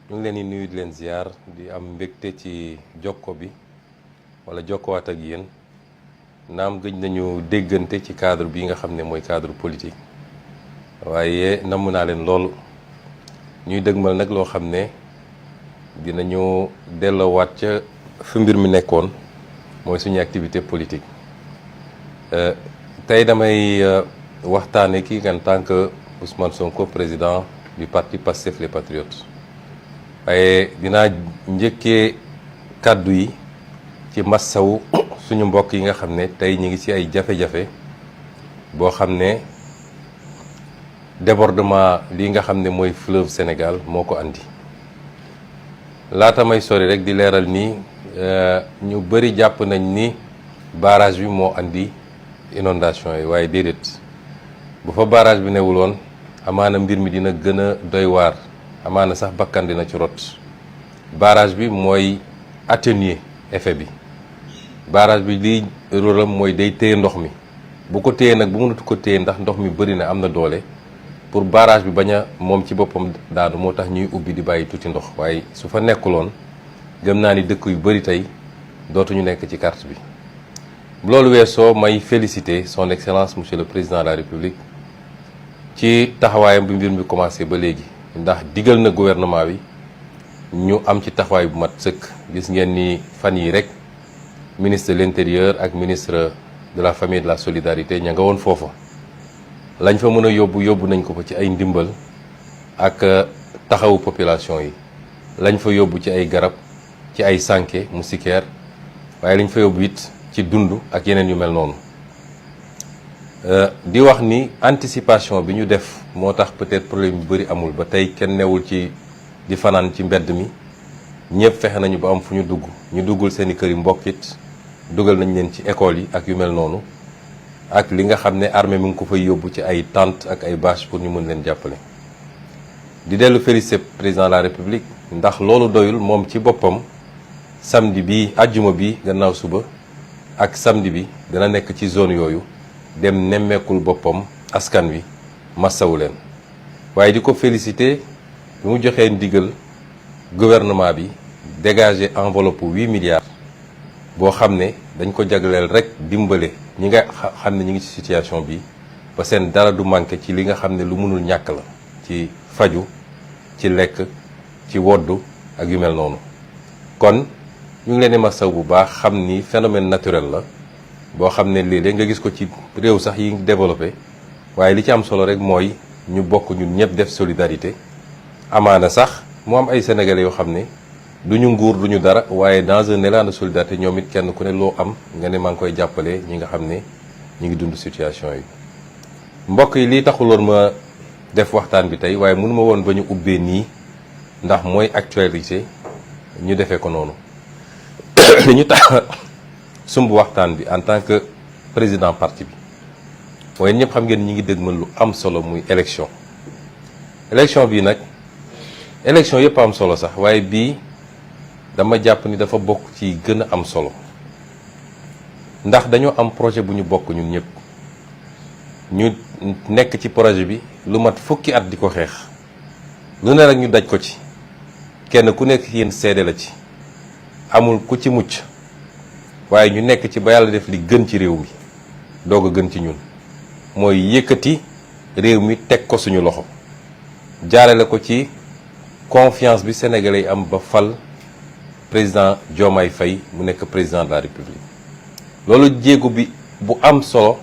ñu ngi leen di nuyu di leen ziar di am mbégte ci jokko bi wala jokkowaat ak yéen naam gëj nañu déggante ci cadre bi nga xam ne mooy cadre politique waaye namm naa leen loolu ñuy dëgmal nag loo xam ne dinañu delloowaat ca fi mbir mi nekkoon mooy suñu activité politique tey damay waxtaane kii en tant que Ousmane Sonko président du parti Pastef les Patriotes waaye dinaa njëkkee kàddu yi ci massawu suñu mbokk yi nga xam ne tey ñu ngi ci ay jafe-jafe boo xam ne débordement lii nga xam ne mooy fleuve Sénégal moo ko andi laata may sori rek di leeral ni ñu bëri jàpp nañ ni barrage bi moo andi inondation yi waaye déedéet bu fa barrage bi newul woon amaana mbir mi dina gën a doy waar amaana sax bakkan dina ci rot barrage bi mooy atténuer effet bi barrage bi liy rôle am mooy day téye ndox mi bu ko téye nag bu mënatu ko téye ndax ndox mi bëri na am na doole pour barrage bi bañ a moom ci boppam daanu moo tax ñuy ubbi di bàyyi tuuti ndox waaye su fa nekkuloon gëm naa ni dëkk yu bëri tey dootuñu nekk ci carte bi. loolu weesoo may féliciter son excellence monsieur le président de la république ci taxawaayam bi mbir mi commencé ba léegi ndax digal na gouvernement bi ñu am ci taxawaay bu mat sëkk gis ngeen ni fan yi rek ministre de l'intérieur ak ministre de la famille et de la solidarité ña nga woon foofa lañ fa mën a yóbbu nañ ko fa ci ay ndimbal ak taxawu population yi lañ fa yóbbu ci ay garab ci ay sànke moustiquaire waaye lañ fa yóbbu it ci dund ak yeneen yu mel noonu di wax ni anticipation bi ñu def moo tax peut-être problème yu bëri amul ba tey kenn newul ci di fanaan ci mbedd mi ñëpp fexe nañu ba am fu ñu dugg ñu duggul seeni kër yi mbokk it dugal nañ leen ci école yi ak yu mel noonu ak li nga xam ne armée mi ngi ko fay yóbbu ci ay tentes ak ay bâche pour ñu mën leen jàppale. di dellu féliciter président de la république ndax loolu doyul moom ci boppam samedi bi àjjuma bi gannaaw suba ak samedi bi dana nekk ci zone yooyu dem nemmeekul boppam askan wi massawu leen waaye di ko féliciter bi mu joxee ndigal gouvernement bi dégager enveloppe 8 milliards boo xam ne dañ ko jagleel rek dimbale ñi nga xam ne ñi ngi ci situation bi ba seen dara du manqué ci li nga xam ne lu mënul ñàkk la ci faju ci lekk ci woddu ak yu mel noonu kon ñu ngi leen di masaw bu baax xam ni phénomène naturel la boo xam ne léeg-léeg nga gis ko ci réew sax yi développé waaye li ci am solo rek mooy ñu bokk ñun ñëpp def solidarité amaana sax mu am ay sénégalais yoo xam ne duñu nguur duñu dara waaye dans un élan de solidarité ñoom it kenn ku ne loo am nga ne maa ngi koy jàppale ñi nga xam ne ñu ngi dund situation yi. mbokk yi lii taxuloon ma def waxtaan bi tey waaye mënu ma woon ba ñu ubbee nii ndax mooy actualité ñu defee ko noonu. li ñu tax sumb waxtaan bi en tant que président parti bi mooy ñëpp xam ngeen ñi ngi dëgmal lu am solo muy élection bii nag élection yëpp am solo sax waaye bii dama jàpp ni dafa bokk ci gën a am solo ndax dañoo am projet bu ñu bokk ñun ñëpp ñu nekk ci projet bi lu mat fukki at di ko xeex lu ne rek ñu daj ko ci kenn ku nekk yéen seede la ci amul ku ci mucc waaye ñu nekk ci ba yàlla def li gën ci réew mi doog a gën ci ñun mooy yëkkati réew mi teg ko suñu loxo jaarale ko ci confiance bi sénégalais yi am ba fal président Diomaye Faye mu nekk président de la république loolu jéego bi bu am solo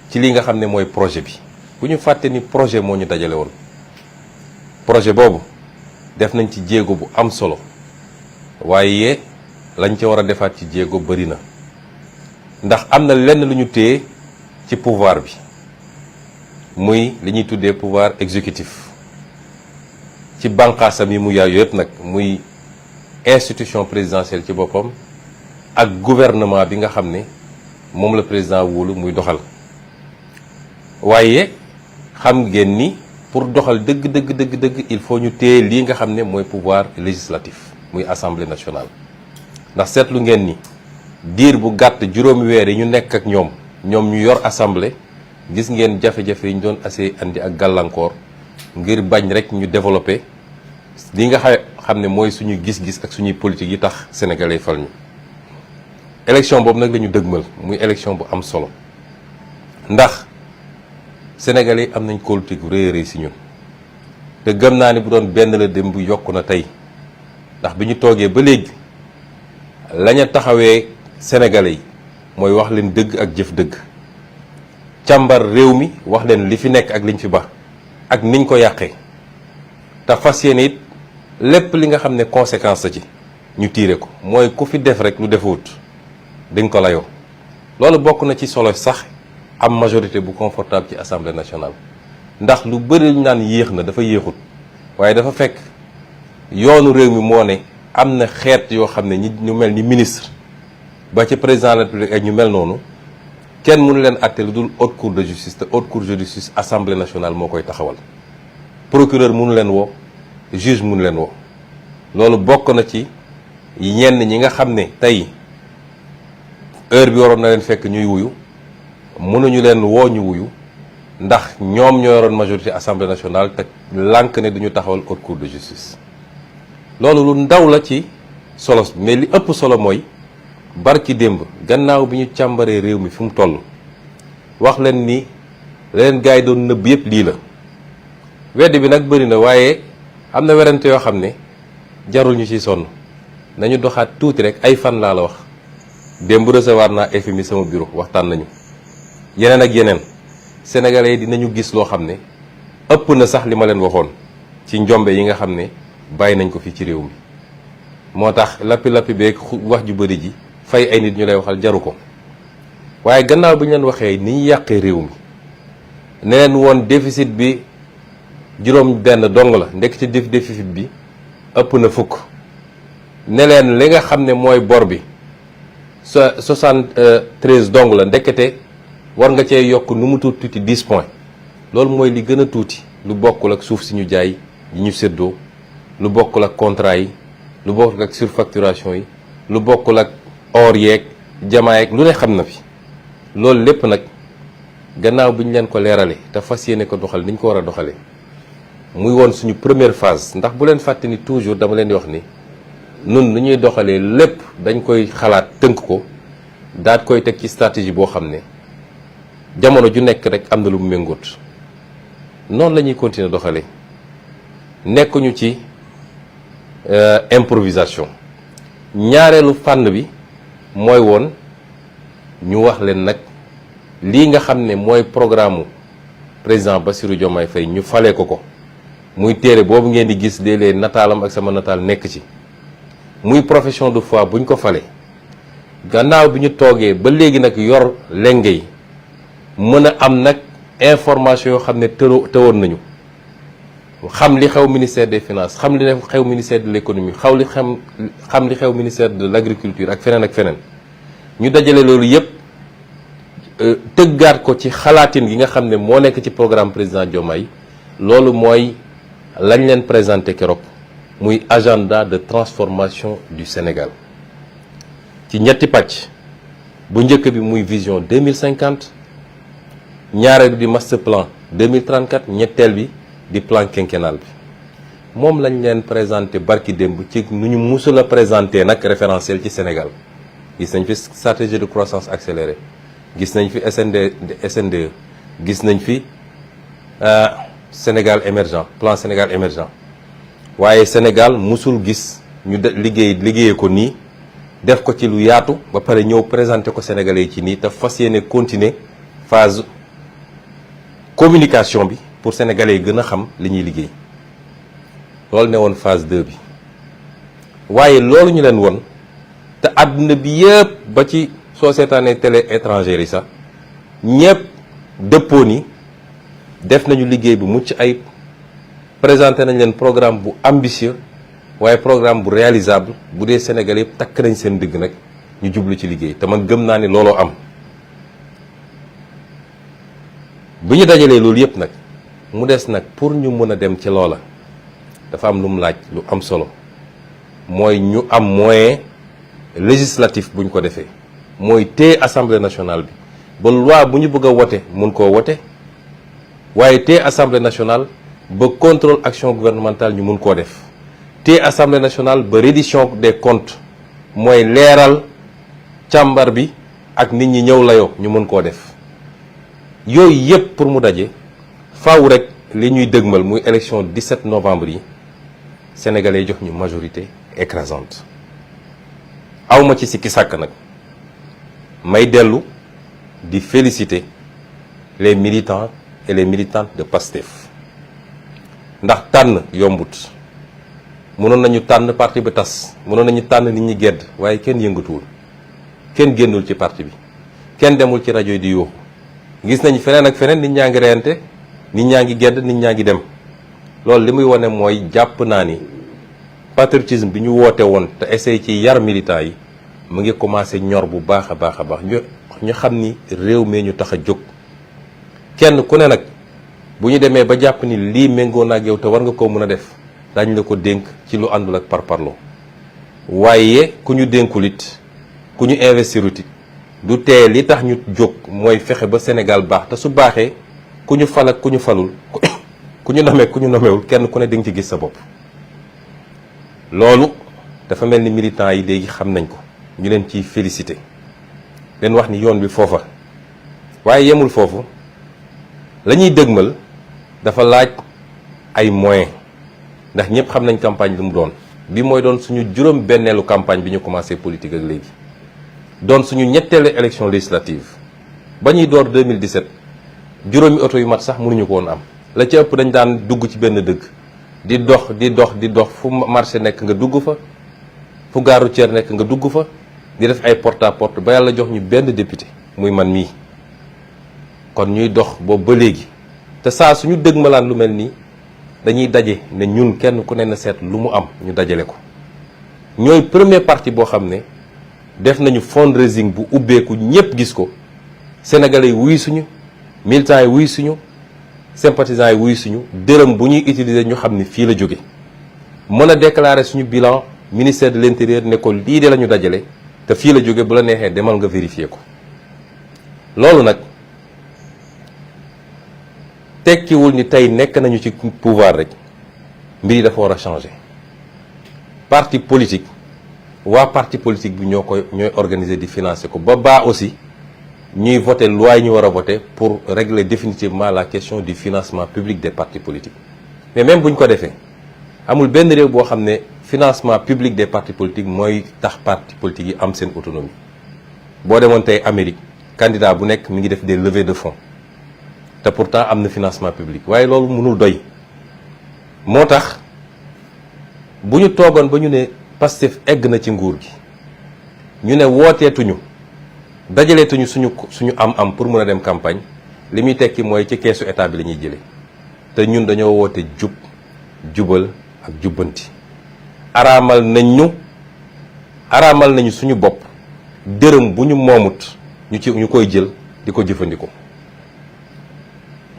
ci li nga xam ne mooy projet bi bu ñu fàtte ni projet moo ñu dajale woon projet boobu def nañ ci jéego bu am solo waaye lañ ca war a defaat ci jéego bëri na ndax am na lenn lu ñu téye ci pouvoir bi muy li ñuy tuddee pouvoir exécutif ci bànqaasam yi mu yaay yëpp nag muy institution présidentielle ci boppam ak gouvernement bi nga xam ne moom la président wóolu muy doxal waaye xam ngeen ni pour doxal dëgg il faut ñu téye lii nga xam ne mooy pouvoir législatif muy assemblée nationale ndax seetlu ngeen ni diir bu gàtt juróomi weer yi ñu nekk ak ñoom ñu yor assemblée gis ngeen jafe-jafe yi ñu doon assez andi ak gàllankoor ngir bañ rek ñu développé li nga xam ne mooy suñu gis-gis ak suñuy politique yi tax sénégalais fal ñu. élection boobu nag la ñu dëgmal muy élection bu am solo ndax sénégalais am nañ kóolute gu rëy a rëy si ñun te gëm naa ni bu doon benn la dem bu yokku na tey ndax bi ñu toogee ba léegi lañu taxawee sénégalais yi mooy wax leen dëgg ak jëf dëgg càmbar réew mi wax leen li fi nekk ak liñ fi ba ak niñ ko yàqee te fas yéene it lépp li nga xam ne conséquence la ci ñu tiire ko mooy ku fi def rek lu defut dañ ko layoo. loolu bokk na ci solo sax am majorité bu confortable ci assemblée nationale ndax lu bëri ñu naan yéex na dafa yéexut waaye dafa fekk yoonu réew mi moo ne am na xeet yoo xam ne ñi ñu mel ni ministre ba ci président de la République ak ñu mel noonu kenn mënu leen àtte lu dul haute cour de justice te haute cour de justice assemblée nationale moo koy taxawal procureur mënu leen woo juge mënu leen woo. loolu bokk na ci ñenn ñi nga xam ne tey heure bi waroon na leen fekk ñuy wuyu mënuñu leen woo ñu wuyu ndax ñoom ñoo yoroon majorité assemblée nationale te lànk ne duñu taxawal haute cour de justice. loolu lu ndaw la ci solo mais li ëpp solo mooy barki démb gannaaw bi ñu càmbaree réew mi fi mu toll wax leen ni leen gars yi doon nëbb yëpp lii la. weddi bi nag bëri na waaye am na werante yoo xam ne jarul ñu ci sonn nañu doxaat tuuti rek ay fan laa la wax démb recevoir naa FMI sama bureau waxtaan nañu yeneen ak yeneen sénégalais yi dinañu gis loo xam ne ëpp na sax li ma leen waxoon ci njombe yi nga xam ne bàyyi nañ ko fii ci réew mi. moo tax lappi beeg wax ju bëri ji fay ay nit ñu lay waxal jaru ko waaye gannaaw bi ñu leen waxee ni ñu yàqee réew mi ne leen woon déficit bi juróom benn dong la ndekk ci déficit bi ëpp na fukk ne leen li nga xam ne mooy bor bi 73 dong la ndekete war nga cee yokk nu mu tuuti 10 points loolu mooy li gën a tuuti lu bokkul ak suuf si ñu jaay yi ñu séddoo lu bokkul ak contrat yi lu bokkul ak surfacturation yi lu bokkul ak or yeeg jamaa yeeg lu ne xam na fi loolu lépp nag gannaaw bi ñu leen ko leerale te fas yéene ko doxal ni ñu ko war a doxalee muy woon suñu première phase ndax bu leen fàtte ni toujours dama leen di wax ni nun nu ñuy doxalee lépp dañ koy xalaat tënk ko daat koy teg ci stratégie boo xam ne jamono ju nekk rek am na lu mu méngóot noonu la ñuy continuer doxalee nekkuñu ci improvisation. ñaareelu fànn bi mooy woon ñu wax leen nag lii nga xam ne mooy programme président Bassirou Diomaye Faye ñu falee ko muy téere boobu ngeen di gis léeg-léeg nataalam ak sama nataal nekk ci muy profession de foi buñ ko falee gannaaw bi ñu toogee ba léegi nag yor lenge yi mën a am nag information yoo xam ne tëwoon nañu xam li xew ministère des finances xam li xew ministère de l'économie xam li xew ministère de l'agriculture ak feneen ñu dajale loolu yépp tëggaat ko ci xalaatin gi nga xam ne moo nekk ci programme président Diomaye loolu mooy lañ leen présenté keroog muy agenda de transformation du Sénégal ci ñetti pàcc bu njëkk bi muy vision 2050 ñaareel bi di master plan 2034 ñetteel bi di plan quinquennal bi moom lañ leen présenté barki démb ci nu ñu musul a présenté nag référentiel ci Sénégal gis nañ fi stratégie de croissance accélérée gis nañ fi SNDE gis nañ fi Sénégal émergent plan Sénégal émergent waaye Sénégal musul gis ñu liggéeyee ko nii def ko ci lu yaatu ba pare ñëw présenté ko Sénégalais yi ci nii te fas yéene continuer phase communication bi pour Sénégalais yi gën a xam li ñuy liggéey loolu ne woon phase 2 bi waaye loolu ñu leen woon te àdduna bi yëpp ba ci soo seetaanee télé étrangère yi sax ñëpp dëppoo ni def nañu liggéey bu mucc ayib présenté nañ leen programme bu ambitieux waaye programme bu réalisable bu dee Sénégal yëpp takk nañ seen digg nag ñu jublu ci liggéey te man gëm naa ni looloo am. bi ñu dajalee loolu yëpp nag mu des nag pour ñu mën a dem ci loola dafa am lu mu laaj lu am solo mooy ñu am moyen législatif bu ñu ko defee mooy téye assemblée nationale bi ba loi bu ñu bëgg a wote mun koo wote waaye téye assemblée nationale ba contrôle action gouvernementale ñu mun koo def te assemblée nationale ba reddition des comptes mooy leeral càmbar bi ak nit ñi ñëw layoo ñu mën koo def yooyu yépp pour mu daje faaw rek li ñuy dëgmal muy élection 17 novembre yi sénégalais jox ñu majorité écrasante awma ci sikki sàkk nag may dellu di féliciter les militants et les militantes de PASTEF ndax tànn yombut mënoon nañu tànn parti ba tas mënoon nañu tànn nit ñi gedd waaye kenn yëngatuwul kenn génnul ci parti bi kenn demul ci rajo yi di yuuxu gis nañu feneen ak feneen nit ñaa ngi reyante nit ñaa ngi gedd nit ñaa ngi dem loolu li muy wane mooy jàpp naa ni patriotisme bi ñu woote woon te essayé ci yar militants yi mu ngi commencé ñor bu baax a baax a baax ñu xam ni réew mi ñu tax a jóg kenn ku ne nag bu ñu demee ba jàpp ni lii méngoo na ak yow te war nga koo mën a def dañ la ko dénk ci lu àndul ak parparloo waaye ku ñu dénkul it ku ñu investirut it du tee li tax ñu jóg mooy fexe ba Sénégal baax te su baaxee ku ñu fal ak ku ñu falul ku ñu nomee ku ñu nomewul kenn ku ne di nga ci gis sa bopp loolu dafa mel ni militants yi léegi xam nañ ko ñu leen ciy félicité leen wax ni yoon bi foofa waaye yemul foofu la ñuy dëgmal dafa laaj ay moyens ndax ñëpp xam nañ campagne lu mu doon bi mooy doon suñu juróom benneelu campagne bi ñu commencé politique ak léegi doon suñu ñetteelu élection législative ba ñuy door 2017 juróomi oto yu mat sax mënuñu ko woon am la ci ëpp dañ daan dugg ci benn dëkk di dox fu marché nekk nga dugg fa fu gare routière nekk nga dugg fa di def ay porte à porte ba yàlla jox ñu benn député muy man mii kon ñuy dox boobu ba léegi te saa suñu dëgmalaan lu mel nii dañuy daje ne ñun kenn ku ne na seet lu mu am ñu dajale ko ñooy premier parti boo xam ne def nañu fundraising bu ubbeeku ñëpp gis ko sénégalais yi wuy suñu militants yi wuy suñu sympathisants yi wuy suñu dërëm bu ñuy utiliser ñu xam ni fii la jóge mën a déclarer suñu bilan ministère de l'intérieur ne ko lii de la ñu dajale te fii la jóge bu la neexee demal nga vérifier ko loolu nag tekkiwul ni tey nekk nañu ci pouvoir rek mbir yi dafa war a changer parti politique waa parti politique bi ñooy organiser di financer ko ba baa aussi ñuy voter loi yi ñu war a voter pour régler définitivement la question du financement public des partis politiques mais même bu ñu ko defee amul benn réew boo xam ne financement public des partis politiques mooy tax partis politiques yi am seen autonomie boo demoon tey Amérique candidat bu nekk mi ngi def des levées de fonds te pourtant am na financement public waaye loolu mënul doy moo tax bu ñu toogoon ba ñu ne Pastef egg na ci nguur gi ñu ne wooteetuñu dajaleetuñu suñu am pour mën a dem campagne li muy tekki mooy ci keesu état bi la ñuy jëlee te ñun dañoo woote jubal ak jubbanti araamal nañu suñu bopp dërëm bu ñu moomut ñu koy jël di ko jëfandikoo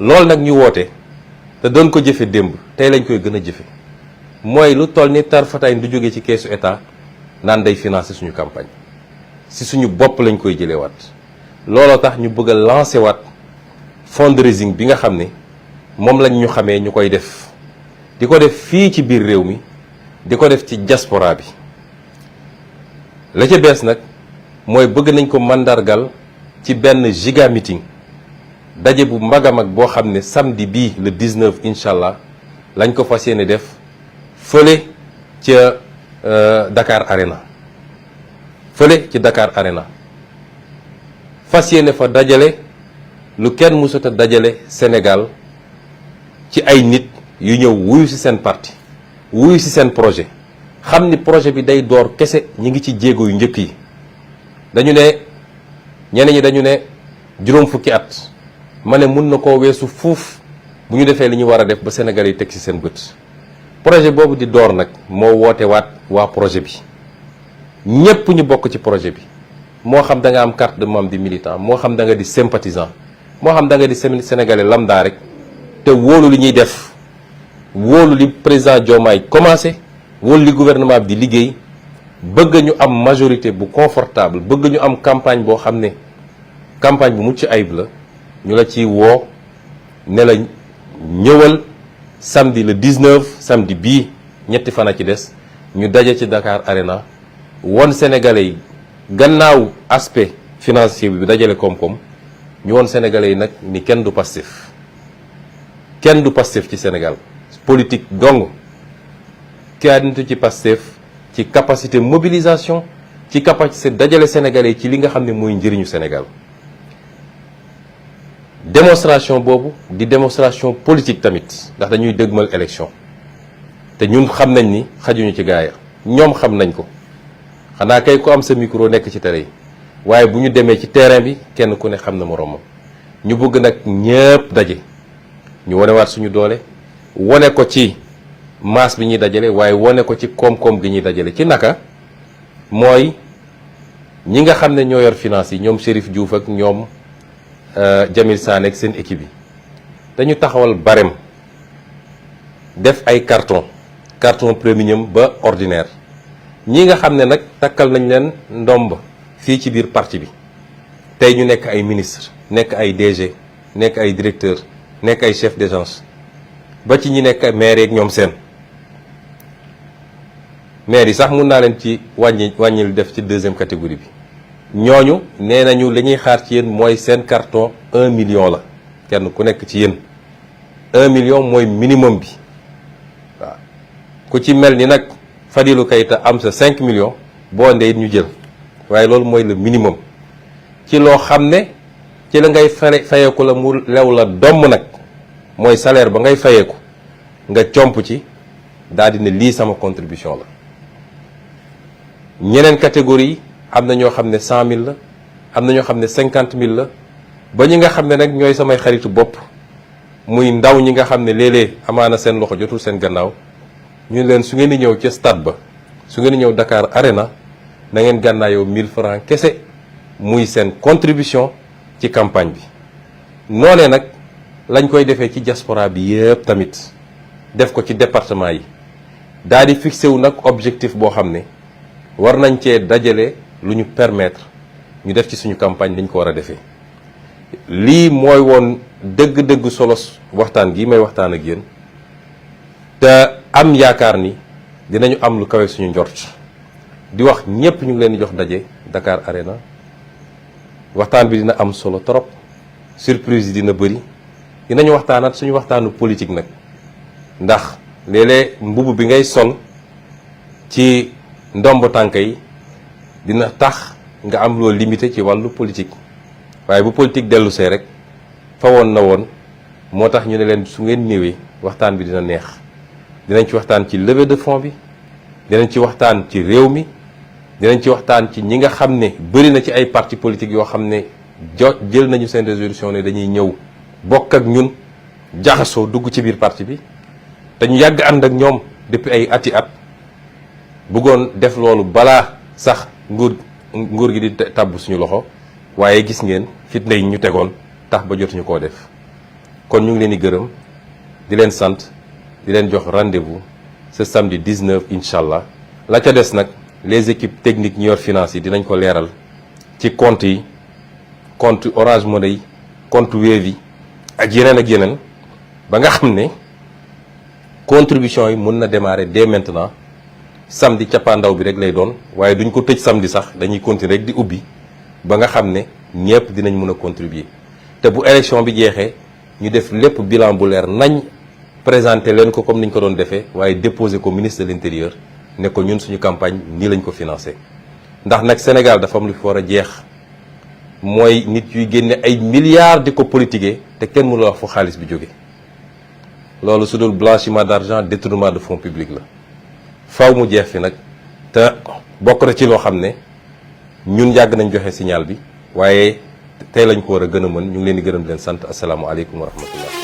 loolu nag ñu woote te doon ko jëfe démb tey lañ koy gën a jëfe mooy lu toll ni tarfataay du jóge ci keesu état naan day financer suñu campagne si suñu bopp lañ koy jëlee waat looloo tax ñu bëgg a lancer waat fundraising bi nga xam ne moom lañ ñu xamee ñu koy def di ko def fii ci biir réew mi di ko def ci diaspora bi la ca bees nag mooy bëgg nañ ko mandargal ci benn giga meeting daje bu mag a mag boo xam ne samedi bii le 19 incha allah lañ ko fas yéene def fële ca Dakar Arena fas yéene fa dajale lu kenn mësut a dajale Sénégal ci ay nit yu ñëw wuyu ci seen parti wuyu ci seen projet xam ni projet bi day door kese ñi ngi ci jéego yu njëkk yi dañu ne ñeneen ñi dañu ne juróom fukki at ma ne mun na koo weesu fuuf bu ñu defee li ñu war a def ba Sénégal yi teg ci seen bët projet boobu di door nag moo woote waat waa projet bi ñépp ñu bokk ci projet bi moo xam da nga am carte de membre di militant moo xam da nga di sympathisant moo xam da nga di sénégalais lambda rek te wóolu li ñuy def wóolu li président Diomaye commencé wóolu li gouvernement bi di liggéey bëgg ñu am majorité bu confortable bëgg ñu am campagne boo xam ne campagne bu mucc ayib la ñu la ciy woo ne la ñëwal samedi le 19 samedi bii ñetti fan a ci des ñu daje ci Dakar Arena won Sénégalais yi gannaaw aspect financier bi dajale koom-koom ñu won Sénégalais yi nag ni kenn du Pastef ci Sénégal politique dong kenn du ci Pastef ci capacité mobilisation ci capacité dajale Sénégalais yi ci li nga xam ne mooy njëriñu Sénégal démonstration boobu di démonstration politique tamit ndax dañuy dëgmal élection te ñun xam nañ ni xajuñu ci gaaya ñoom xam nañ ko xanaa kay ku am sa micro nekk ci tere yi waaye bu ñu demee ci terrain bi kenn ku ne xam na moroomam ñu bëgg nag ñëpp daje ñu wonewaat suñu doole wone ko ci masse bi ñuy dajale waaye wone ko ci koom-koom gi ñuy dajale ci naka mooy ñi nga xam ne ñoo yor finance yi ñoom Chérif Diouf ak ñoom Jamil Sané ak seen équipe yi dañu taxawal barème def ay carton premium ba ordinaire ñi nga xam ne nag takkal nañ leen ndomb fii ci biir parti bi tey ñu nekk ay ministre nekk ay DG nekk ay directeur nekk ay chef d'agence ba ci ñi nekk maire yeeg ñoom seen maire yi sax mun naa leen ci wàññil def ci deuxième catégorie bi ñooñu nee nañu li ñuy xaar ci yéen mooy seen carton 1 million la kenn ku nekk ci yéen 1 million mooy minimum bi waaw ku ci mel ni nag Fadilou Keita am sa 5 millions boo ndee ñu jël waaye loolu mooy le minimum ci loo xam ne ci la ngay fayeeku la mu lew la domm nag mooy salaire ba ngay fayeeku nga comp ci daal di ne lii sama contribution la ñeneen catégorie yi am na ñoo xam ne 100 000 la am na ñoo xam ne 50 000 la ba ñi nga xam ne nag ñooy samay xaritu bopp muy ndaw ñi nga xam ne léeg-léeg amaana seen loxo jotul seen gannaaw ñu leen su ngeen di ñëw ca stade ba su ngeen di ñëw Dakar Arena na ngeen gànnaayoo 1000 francs kese muy seen contribution ci campagne bi. noonee nag lañ koy defee ci diaspora bi yëpp tamit def ko ci département yi daal di fixé wu nag objectif boo xam ne war nañ cee dajale lu ñu permettre ñu def ci suñu campagne dañ ko war a defee. lii mooy woon dëgg-dëgg solos waxtaan gi may waxtaan ak yéen te am yaakaar ni dinañu am lu kawe suñu njort di wax ñëpp ñu ngi leen di jox daje Dakar Arena waxtaan bi dina am solo trop surprise yi dina bëri dinañu waxtaanaat suñu waxtaanu politique nag ndax léeg-léeg mbubb bi ngay sol ci ndomb tànk yi dina tax nga am loo limité ci wàllu politique waaye bu politique dellu see rek fa woon na woon moo tax ñu ne leen su ngeen ñëwee waxtaan bi dina neex dinañ ci waxtaan ci levée de fonds bi dinañ ci waxtaan ci réew mi dinañ ci waxtaan ci ñi nga xam ne bëri na ci ay parti politique yoo xam ne jël nañu seen résolution ne dañuy ñëw bokk ak ñun jaxasoo dugg ci biir parti bi te ñu yàgg ànd ak ñoom depuis ay ati at bëggoon def loolu balaa sax nguur gi di tàbb suñu loxo waaye gis ngeen fitna yi ñu tegoon tax ba jotuñu koo def kon ñu ngi leen di gërëm di leen sant di leen jox rendez-vous ce samedi 19 incha allah la ca des nag les équipes techniques ñu yor finance yi dinañ ko leeral ci compte yi compte Orange Money yi compte Wave yi ak yeneen ba nga xam ne contribution yi mën na démarrer dès maintenant samedi cappaandaw bi rek lay doon waaye duñ ko tëj samedi sax dañuy continuer rek di ubbi ba nga xam ne ñëpp dinañ mën a contribuer te bu élection bi jeexee ñu def lépp bilan bu leer nañ présenter leen ko comme niñ ko doon defee waaye déposer ko ministre de l'intérieur ne ko ñun suñu campagne nii lañ ko financé ndax nag Sénégal dafa am lu fi war a jeex mooy nit yuy génne ay milliards di ko politiquer te kenn mënu wax fu xaalis bi jóge loolu su dul blanchiment d'argent détournement de fonds publics la faw mu jeex fi nag te bokk na ci loo xam ne ñun yàgg nañ joxe signal bi waaye tey lañ ko war a gën a mën ñu ngi leen di gërëm leen sant asalaamaaleykum wa rahmatullah